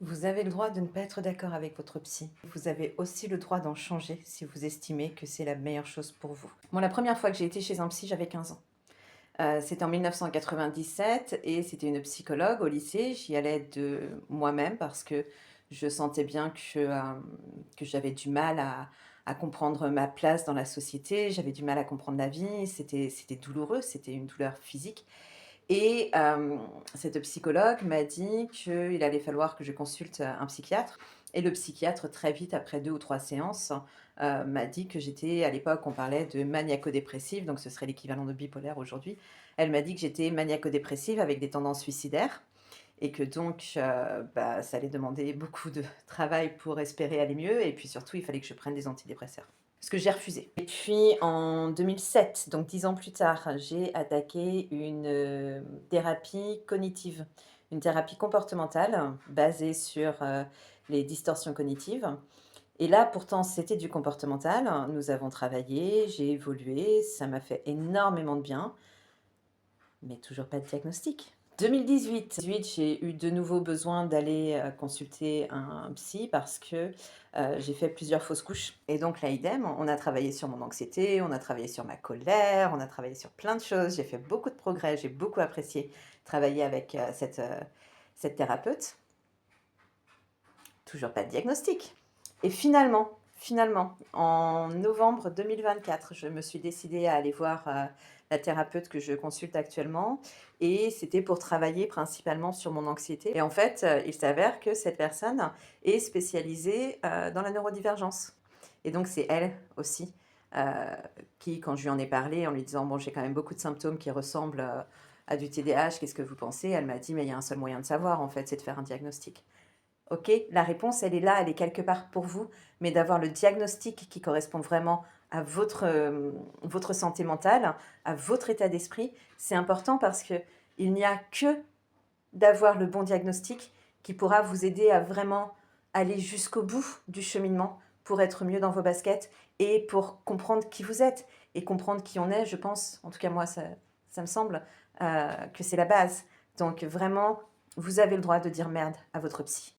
Vous avez le droit de ne pas être d'accord avec votre psy. Vous avez aussi le droit d'en changer si vous estimez que c'est la meilleure chose pour vous. Moi, la première fois que j'ai été chez un psy, j'avais 15 ans. C'était en 1997 et c'était une psychologue au lycée. J'y allais de moi-même parce que je sentais bien que j'avais du mal à comprendre ma place dans la société. J'avais du mal à comprendre la vie. C'était douloureux, c'était une douleur physique. Et cette psychologue m'a dit qu'il allait falloir que je consulte un psychiatre. Et le psychiatre, très vite, après 2 ou 3 séances, m'a dit que j'étais à l'époque, on parlait de maniaco-dépressive, donc ce serait l'équivalent de bipolaire aujourd'hui. Elle m'a dit que j'étais maniaco-dépressive avec des tendances suicidaires et que donc ça allait demander beaucoup de travail pour espérer aller mieux et puis surtout, il fallait que je prenne des antidépresseurs. Ce que j'ai refusé. Et puis en 2007, donc 10 ans plus tard, j'ai attaqué une, thérapie cognitive, une thérapie comportementale basée sur, les distorsions cognitives et là, pourtant, c'était du comportemental. Nous avons travaillé, j'ai évolué, ça m'a fait énormément de bien, mais toujours pas de diagnostic. 2018, j'ai eu de nouveau besoin d'aller, consulter un psy parce que, j'ai fait plusieurs fausses couches et donc là, idem, on a travaillé sur mon anxiété, on a travaillé sur ma colère, on a travaillé sur plein de choses. J'ai fait beaucoup de progrès, j'ai beaucoup apprécié travailler avec, cette thérapeute. Toujours pas de diagnostic. Et finalement, en novembre 2024, je me suis décidée à aller voir, la thérapeute que je consulte actuellement et c'était pour travailler principalement sur mon anxiété et en fait, il s'avère que cette personne est spécialisée, dans la neurodivergence et donc c'est elle aussi, heu, qui quand je lui en ai parlé en lui disant: «Bon, j'ai quand même beaucoup de symptômes qui ressemblent, à du TDAH, qu'est-ce que vous pensez?» Elle m'a dit: «Mais il y a un seul moyen de savoir en fait, c'est de faire un diagnostic». OK, la réponse, elle est là, elle est quelque part pour vous, mais d'avoir le diagnostic qui correspond vraiment à votre santé mentale, à votre état d'esprit, c'est important parce que il n'y a que d'avoir le bon diagnostic qui pourra vous aider à vraiment aller jusqu'au bout du cheminement pour être mieux dans vos baskets et pour comprendre qui vous êtes et comprendre qui on est, je pense, en tout cas moi ça me semble, que c'est la base. Donc vraiment, vous avez le droit de dire merde à votre psy.